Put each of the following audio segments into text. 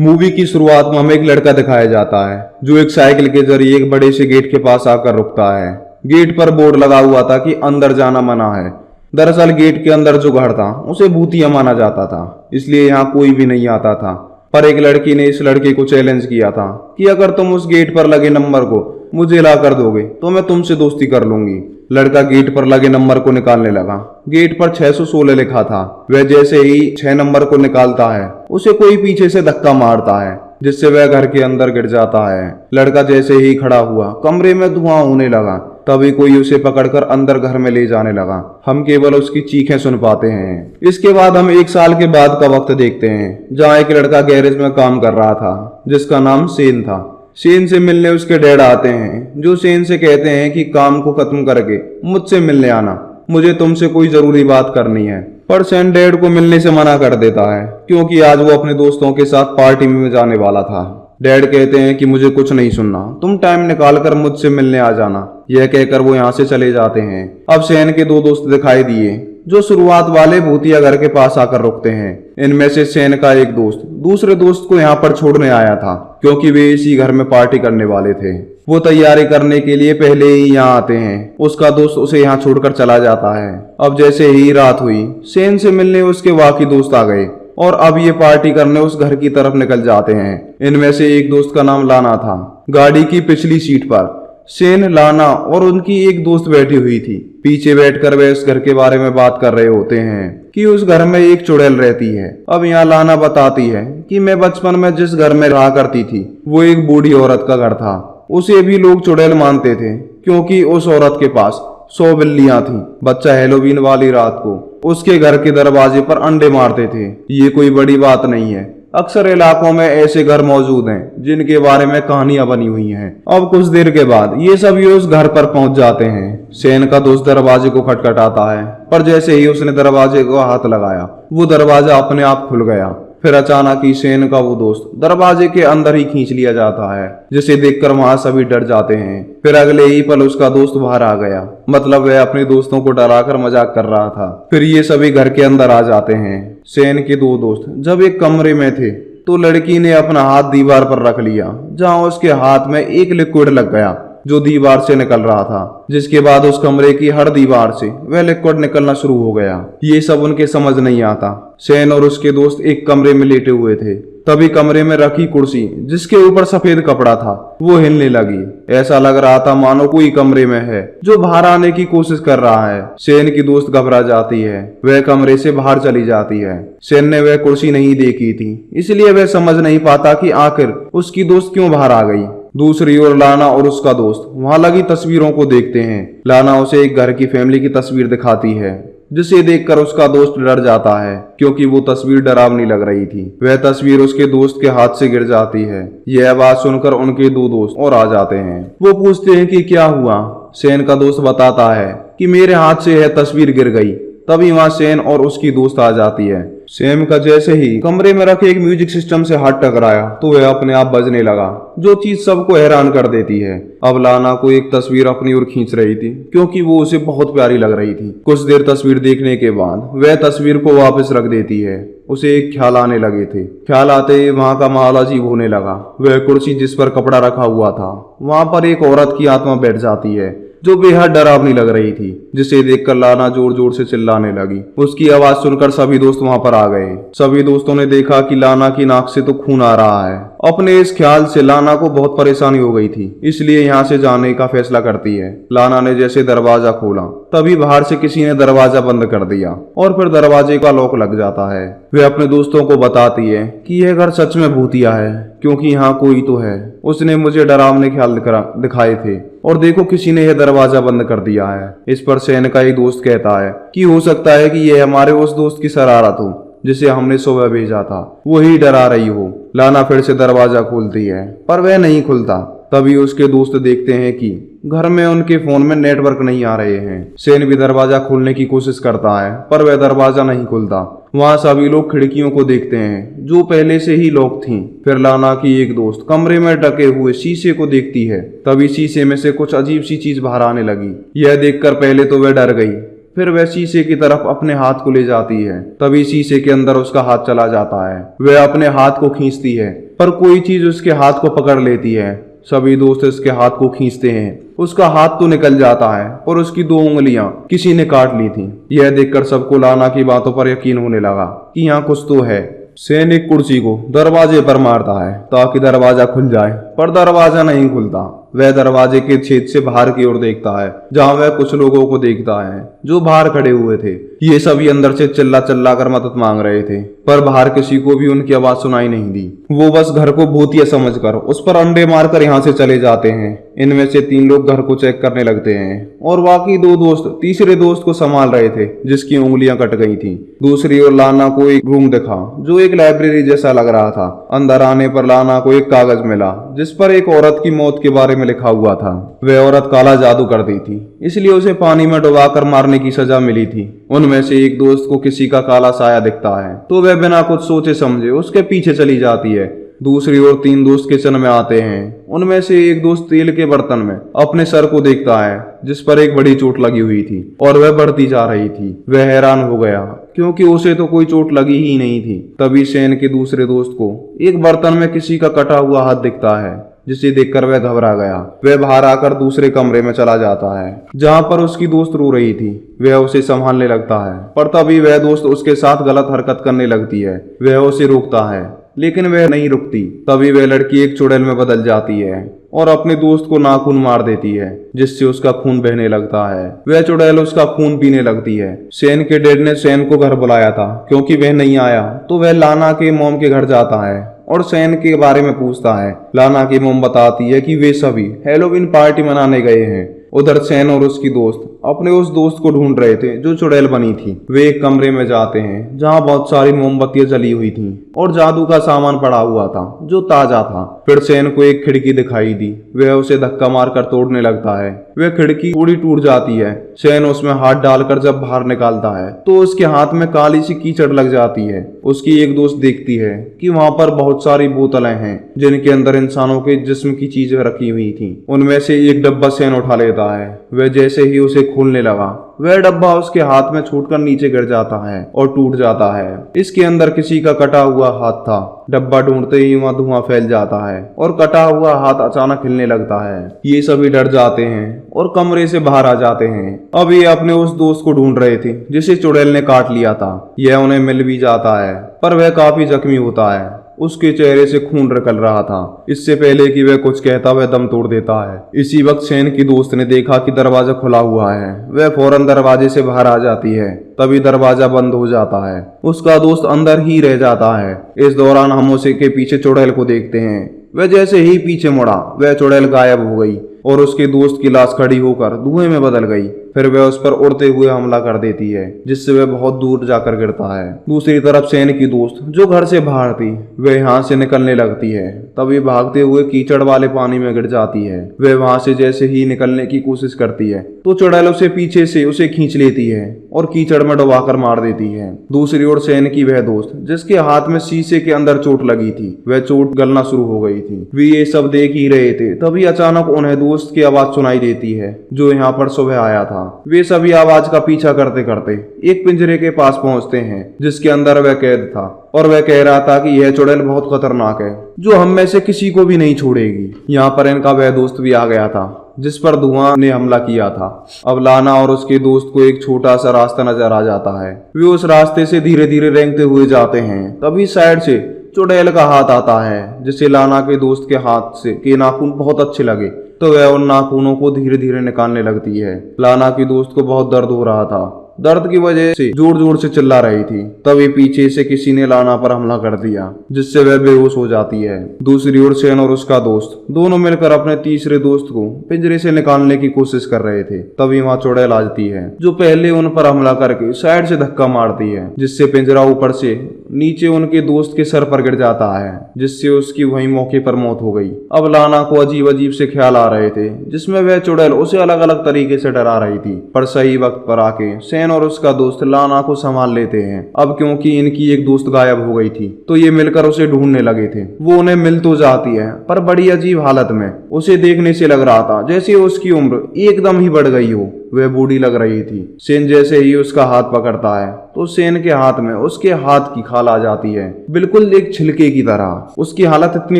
Movie की शुरुआत में हमें एक लड़का दिखाया जाता है जो एक साइकिल के जरिए एक बड़े से गेट के पास आकर रुकता है। गेट पर बोर्ड लगा हुआ था कि अंदर जाना मना है। दरअसल गेट के अंदर जो घर था उसे भूतिया माना जाता था, इसलिए यहाँ कोई भी नहीं आता था। पर एक लड़की ने इस लड़के को चैलेंज किया था कि अगर तुम उस गेट पर लगे नंबर को मुझे ला कर दोगे तो मैं तुमसे दोस्ती कर लूंगी। लड़का गेट पर लगे नंबर को निकालने लगा। गेट पर 616 लिखा था। वह जैसे ही 6 नंबर को निकालता है उसे कोई पीछे से धक्का मारता है जिससे वह घर के अंदर गिर जाता है। लड़का जैसे ही खड़ा हुआ कमरे में धुआं होने लगा। तभी कोई उसे पकड़कर अंदर घर में ले जाने लगा। हम केवल उसकी चीखें सुन पाते हैं। इसके बाद हम 1 साल के बाद का वक्त देखते हैं जहाँ एक लड़का गैरेज में काम कर रहा था जिसका नाम सेन था। सेन से मिलने उसके डैड आते हैं जो सेन से कहते हैं कि काम को खत्म करके मुझसे मिलने आना, मुझे तुमसे कोई जरूरी बात करनी है। पर सेन डैड को मिलने से मना कर देता है क्योंकि आज वो अपने दोस्तों के साथ पार्टी में जाने वाला था। डैड कहते हैं कि मुझे कुछ नहीं सुनना, तुम टाइम निकाल कर मुझसे मिलने आ जाना। यह कहकर वो यहाँ से चले जाते हैं। अब सेन के 2 दोस्त दिखाई दिए जो शुरुआत वाले भूतिया घर के पास आकर रुकते हैं। इनमें से सेन का एक दोस्त दूसरे दोस्त को यहाँ पर छोड़ने आया था क्योंकि वे इसी घर में पार्टी करने वाले थे। वो तैयारी करने के लिए पहले ही यहाँ आते हैं। उसका दोस्त उसे यहाँ छोड़कर चला जाता है। अब जैसे ही रात हुई सेन से मिलने उसके बाकी दोस्त आ गए और अब ये पार्टी करने उस घर की तरफ निकल जाते हैं। इनमें से एक दोस्त का नाम लाना था। गाड़ी की पिछली सीट पर सेन, लाना और उनकी एक दोस्त बैठी हुई थी। पीछे बैठकर वे उस घर के बारे में बात कर रहे होते हैं कि उस घर में एक चुड़ैल रहती है। अब यहाँ लाना बताती है कि मैं बचपन में जिस घर में रहा करती थी वो एक बूढ़ी औरत का घर था। उसे भी लोग चुड़ैल मानते थे क्योंकि उस औरत के पास 100 बिल्लियां थीं। बच्चा हैलोवीन वाली रात को उसके घर के दरवाजे पर अंडे मारते थे। ये कोई बड़ी बात नहीं है। अक्सर इलाकों में ऐसे घर मौजूद हैं जिनके बारे में कहानियां बनी हुई हैं। अब कुछ देर के बाद ये सभी उस घर पर पहुंच जाते हैं। सेन का दोस्त दरवाजे को खटखटाता है पर जैसे ही उसने दरवाजे को हाथ लगाया वो दरवाजा अपने आप खुल गया। फिर अचानक ही सेन का वो दोस्त दरवाजे के अंदर ही खींच लिया जाता है जिसे देखकर वहां सभी डर जाते हैं। फिर अगले ही पल उसका दोस्त बाहर आ गया, मतलब वह अपने दोस्तों को डराकर मजाक कर रहा था। फिर ये सभी घर के अंदर आ जाते हैं। सेन के 2 दोस्त जब एक कमरे में थे तो लड़की ने अपना हाथ दीवार पर रख लिया जहां उसके हाथ में एक लिक्विड लग गया जो दीवार से निकल रहा था, जिसके बाद उस कमरे की हर दीवार से वह लिक्विड निकलना शुरू हो गया। ये सब उनके समझ नहीं आता। सेन और उसके दोस्त एक कमरे में लेटे हुए थे। तभी कमरे में रखी कुर्सी जिसके ऊपर सफेद कपड़ा था वो हिलने लगी। ऐसा लग रहा था मानो कोई कमरे में है जो बाहर आने की कोशिश कर रहा है। सेन की दोस्त घबरा जाती है, वह कमरे से बाहर चली जाती है। सेन ने वह कुर्सी नहीं देखी थी इसलिए वह समझ नहीं पाता कि आखिर उसकी दोस्त क्यों बाहर आ गई। दूसरी ओर लाना और उसका दोस्त वहां लगी तस्वीरों को देखते हैं। लाना उसे एक घर की फैमिली की तस्वीर दिखाती है जिसे देखकर उसका दोस्त डर जाता है क्योंकि वो तस्वीर डरावनी लग रही थी। वह तस्वीर उसके दोस्त के हाथ से गिर जाती है। यह आवाज सुनकर उनके 2 दोस्त और आ जाते हैं। वो पूछते हैं कि क्या हुआ। सेन का दोस्त बताता है कि मेरे हाथ से यह तस्वीर गिर गई। तभी वहां सेन और उसकी दोस्त आ जाती है। सेम का जैसे ही कमरे में रखे एक म्यूजिक सिस्टम से हाथ टकराया तो वह अपने आप बजने लगा, जो चीज सबको हैरान कर देती है। अब लाना को एक तस्वीर अपनी ओर खींच रही थी क्योंकि वो उसे बहुत प्यारी लग रही थी। कुछ देर तस्वीर देखने के बाद वह तस्वीर को वापस रख देती है। उसे एक ख्याल आने लगे थे। ख्याल आते ही वहां का माहौल अजीब होने लगा। वह कुर्सी जिस पर कपड़ा रखा हुआ था वहां पर एक औरत की आत्मा बैठ जाती है जो बेहद डरावनी लग रही थी, जिसे देखकर लाना जोर जोर से चिल्लाने लगी। उसकी आवाज सुनकर सभी दोस्त वहां पर आ गए। सभी दोस्तों ने देखा कि लाना की नाक से तो खून आ रहा है। अपने इस ख्याल से लाना को बहुत परेशानी हो गई थी, इसलिए यहाँ से जाने का फैसला करती है। लाना ने जैसे दरवाजा खोला तभी बाहर से किसी ने दरवाजा बंद कर दिया और फिर दरवाजे का लॉक लग जाता है। वे अपने दोस्तों को बताती है कि यह घर सच में भूतिया है क्योंकि यहाँ कोई तो है। उसने मुझे डरावने ख्याल दिखाए थे और देखो किसी ने यह दरवाजा बंद कर दिया है। इस पर सेन का एक दोस्त कहता है कि हो सकता है कि यह हमारे उस दोस्त की शरारत हो जिसे हमने सुबह भेजा था, वही डरा रही हो। लाना फिर से दरवाजा खोलती है पर वह नहीं खुलता। तभी उसके दोस्त देखते हैं कि घर में उनके फोन में नेटवर्क नहीं आ रहे हैं। सेन भी दरवाजा खोलने की कोशिश करता है पर वह दरवाजा नहीं खुलता। वहां सभी लोग खिड़कियों को देखते हैं जो पहले से ही लॉक थीं। फिर लाना की एक दोस्त कमरे में ढके हुए शीशे को देखती है। तभी शीशे में से कुछ अजीब सी चीज बाहर आने लगी। यह देखकर पहले तो वह डर गई, फिर वह शीशे की तरफ अपने हाथ को ले जाती है। तभी शीशे के अंदर उसका हाथ चला जाता है। वह अपने हाथ को खींचती है पर कोई चीज उसके हाथ को पकड़ लेती है। सभी दोस्त इसके हाथ को खींचते हैं। उसका हाथ तो निकल जाता है और उसकी 2 उंगलियां किसी ने काट ली थी। यह देखकर सबको लाना की बातों पर यकीन होने लगा कि यहाँ कुछ तो है। सेन एक कुर्सी को दरवाजे पर मारता है ताकि दरवाजा खुल जाए, पर दरवाजा नहीं खुलता। वह दरवाजे के छेद से बाहर की ओर देखता है, जहां वह कुछ लोगों को देखता है जो बाहर खड़े हुए थे। ये सभी अंदर से चिल्ला चिल्ला कर मदद मांग रहे थे, पर बाहर किसी को भी उनकी आवाज सुनाई नहीं दी। वो बस घर को भूतिया समझकर उस पर अंडे मारकर यहाँ से चले जाते हैं। इनमें से 3 लोग घर को चेक करने लगते हैं और बाकी 2 दोस्त तीसरे दोस्त को संभाल रहे थे जिसकी उंगलियां कट गई थी। दूसरी ओर लाना को एक रूम दिखा जो एक लाइब्रेरी जैसा लग रहा था। अंदर आने पर लाना को एक कागज मिला जिस पर एक औरत की मौत के बारे में लिखा हुआ था। वह औरत काला जादू कर दी थी, इसलिए उसे पानी में डुबाकर मारने की सजा मिली थी। उनमें से एक दोस्त को किसी का काला साया दिखता है तो वह बिना कुछ सोचे समझे उसके पीछे चली जाती है। दूसरी ओर 3 दोस्त किचन में आते हैं। उनमें से एक दोस्त तेल के बर्तन में अपने सर को देखता है जिस पर एक बड़ी चोट लगी हुई थी और वह बढ़ती जा रही थी। वह हैरान हो गया क्योंकि उसे तो कोई चोट लगी ही नहीं थी। तभी सेन के दूसरे दोस्त को एक बर्तन में किसी का कटा हुआ हाथ दिखता है जिसे देखकर वह घबरा गया। वह बाहर आकर दूसरे कमरे में चला जाता है जहां पर उसकी दोस्त रो रही थी। वह उसे संभालने लगता है, पर तभी वह दोस्त उसके साथ गलत हरकत करने लगती है। वह उसे रोकता है लेकिन वह नहीं रुकती। तभी वह लड़की एक चुड़ैल में बदल जाती है और अपने दोस्त को नाखून मार देती है जिससे उसका खून बहने लगता है। वह चुड़ैल उसका खून पीने लगती है। सेन के डैड ने सेन को घर बुलाया था। क्योंकि वह नहीं आया तो वह लाना के मॉम के घर जाता है और सेन के बारे में पूछता है। लाना की मॉम बताती है कि वे सभी हैलोवीन पार्टी मनाने गए हैं। उधर सेन और उसकी दोस्त अपने उस दोस्त को ढूंढ रहे थे जो चुड़ैल बनी थी। वे एक कमरे में जाते हैं जहां बहुत सारी मोमबत्तियां जली हुई थीं और जादू का सामान पड़ा हुआ था जो ताजा था। फिर सेन को एक खिड़की दिखाई दी। वह उसे धक्का मारकर तोड़ने लगता है। वह खिड़की थोड़ी टूट जाती है। सेन उसमें हाथ डालकर जब बाहर निकालता है तो उसके हाथ में काली सी कीचड़ लग जाती है। उसकी एक दोस्त देखती है कि वहां पर बहुत सारी बोतलें हैं जिनके अंदर इंसानों के जिस्म की चीजें रखी हुई थी। उनमें से एक डब्बा सेन उठा लेता है। वह जैसे ही उसे खोलने लगा वह डब्बा उसके हाथ में छूटकर नीचे गिर जाता है और टूट जाता है। इसके अंदर किसी का कटा हुआ हाथ था। डब्बा ढूंढते ही वहां धुआं फैल जाता है और कटा हुआ हाथ अचानक हिलने लगता है। ये सभी डर जाते हैं और कमरे से बाहर आ जाते हैं। अब ये अपने उस दोस्त को ढूंढ रहे थे जिसे चुड़ैल ने काट लिया था। यह उन्हें मिल भी जाता है पर वह काफी जख्मी होता है। उसके चेहरे से खून निकल रहा था। इससे पहले कि वह कुछ कहता वह दम तोड़ देता है। इसी वक्त सेन की दोस्त ने देखा कि दरवाजा खुला हुआ है। वह फौरन दरवाजे से बाहर आ जाती है। तभी दरवाजा बंद हो जाता है। उसका दोस्त अंदर ही रह जाता है। इस दौरान हम उसे के पीछे चुड़ैल को देखते हैं। वह जैसे ही पीछे मुड़ा वह चुड़ैल गायब हो गई और उसके दोस्त की लाश खड़ी होकर धुएं में बदल गई। फिर वह उस पर उड़ते हुए हमला कर देती है जिससे वह बहुत दूर जाकर गिरता है। दूसरी तरफ सेन की दोस्त जो घर से बाहर थी वह यहाँ से निकलने लगती है। तभी भागते हुए कीचड़ वाले पानी में गिर जाती है। वह वहां से जैसे ही निकलने की कोशिश करती है तो चुड़ैल उसे पीछे से उसे खींच लेती है और कीचड़ में डुबाकर मार देती है। दूसरी ओर सेन की वह दोस्त जिसके हाथ में शीशे के अंदर चोट लगी थी वह चोट गलना शुरू हो गई थी। वे ये सब देख ही रहे थे। तभी अचानक उन्हें दोस्त की आवाज सुनाई देती है जो यहाँ पर सुबह आया था। वे सभी आवाज का पीछा करते करते एक पिंजरे के पास पहुंचते हैं जिसके अंदर वह कैद था और वह कह रहा था कि यह चुड़ैल बहुत खतरनाक है जो हम में से किसी को भी नहीं छोड़ेगी। यहाँ पर इनका वह दोस्त भी आ गया था जिस पर धुआं ने हमला किया था। अब लाना और उसके दोस्त को एक छोटा सा रास्ता नजर आ जाता है। वे उस रास्ते से धीरे धीरे रेंगते हुए जाते हैं। तभी साइड से चुड़ैल का हाथ आता है जिसे लाना के दोस्त के हाथ से के नाखून बहुत अच्छे लगे तो वह उन नाखूनों को धीरे धीरे निकालने लगती है। लाना की दोस्त को बहुत दर्द हो रहा था। दर्द की वजह से जोर जोर से चिल्ला रही थी। तभी पीछे से किसी ने लाना पर हमला कर दिया जिससे वह बेहोश हो जाती है। दूसरी ओर सेन और उसका दोस्त दोनों मिलकर अपने तीसरे दोस्त को पिंजरे से निकालने की कोशिश कर रहे थे। तभी वहां चुड़ैल आती है जो पहले उन पर हमला करके साइड से धक्का मारती है जिससे पिंजरा ऊपर से नीचे उनके दोस्त के सर पर गिर जाता है जिससे उसकी वही मौके पर मौत हो गई। अब लाना को अजीब अजीब से ख्याल आ रहे थे जिसमें वह चुड़ैल उसे अलग अलग तरीके से डरा रही थी। पर सही वक्त पर आके सेन और उसका दोस्त लाना को संभाल लेते हैं। अब क्योंकि इनकी एक दोस्त गायब हो गई थी तो ये मिलकर उसे ढूंढने लगे थे। वो उन्हें मिल तो जाती है पर बड़ी अजीब हालत में। उसे देखने से लग रहा था जैसे उसकी उम्र एकदम ही बढ़ गई हो। वह बूढ़ी लग रही थी। सेन जैसे ही उसका हाथ पकड़ता है तो सेन के हाथ में उसके हाथ की खाल आ जाती है, बिल्कुल एक छिलके की तरह। उसकी हालत इतनी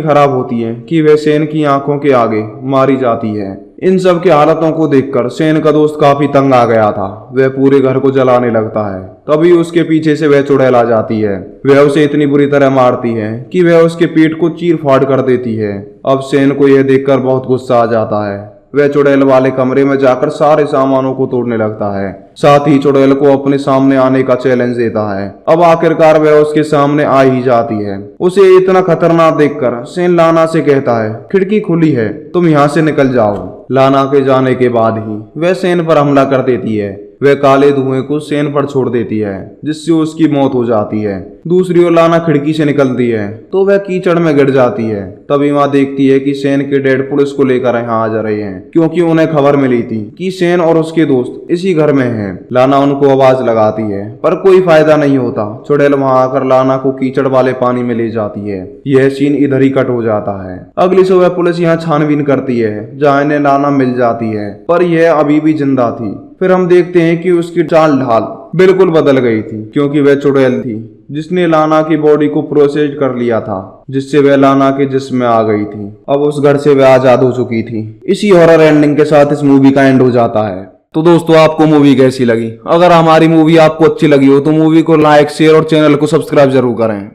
खराब होती है कि वह सेन की आंखों के आगे मारी जाती है। इन सब की हालतों को देखकर सेन का दोस्त काफी तंग आ गया था। वह पूरे घर को जलाने लगता है। तभी उसके पीछे से वह चुड़ैल आ जाती है। वह उसे इतनी बुरी तरह मारती है कि वह उसके पेट को चीर फाड़ कर देती है। अब सेन को यह देखकर बहुत गुस्सा आ जाता है। वह चुड़ैल वाले कमरे में जाकर सारे सामानों को तोड़ने लगता है, साथ ही चुड़ैल को अपने सामने आने का चैलेंज देता है। अब आखिरकार वह उसके सामने आ ही जाती है। उसे इतना खतरनाक देखकर सेन लाना से कहता है, खिड़की खुली है, तुम यहाँ से निकल जाओ। लाना के जाने के बाद ही वह सेन पर हमला कर देती है। वह काले धुएं को सेन पर छोड़ देती है, जिससे उसकी मौत हो जाती है। दूसरी ओर लाना खिड़की से निकलती है तो वह कीचड़ में गिर जाती है। तभी वहां देखती है कि सेन के डैड पुलिस को लेकर यहाँ आ जा रहे हैं, क्योंकि उन्हें खबर मिली थी कि सेन और उसके दोस्त इसी घर में हैं। लाना उनको आवाज लगाती है पर कोई फायदा नहीं होता। चुड़ैल वहां आकर लाना को कीचड़ वाले पानी में ले जाती है। यह सीन इधर ही कट हो जाता है। अगली सुबह पुलिस यहाँ छानबीन करती है, जहाँ इन्हें लाना मिल जाती है, पर यह अभी भी जिंदा थी। फिर हम देखते हैं कि उसकी चाल ढाल बिल्कुल बदल गई थी, क्योंकि वह चुड़ैल थी जिसने लाना की बॉडी को प्रोसेस कर लिया था, जिससे वह लाना के जिस्म में आ गई थी। अब उस घर से वह आजाद हो चुकी थी। इसी हॉरर एंडिंग के साथ इस मूवी का एंड हो जाता है। तो दोस्तों, आपको मूवी कैसी लगी? अगर हमारी मूवी आपको अच्छी लगी हो तो मूवी को लाइक, शेयर और चैनल को सब्सक्राइब जरूर करें।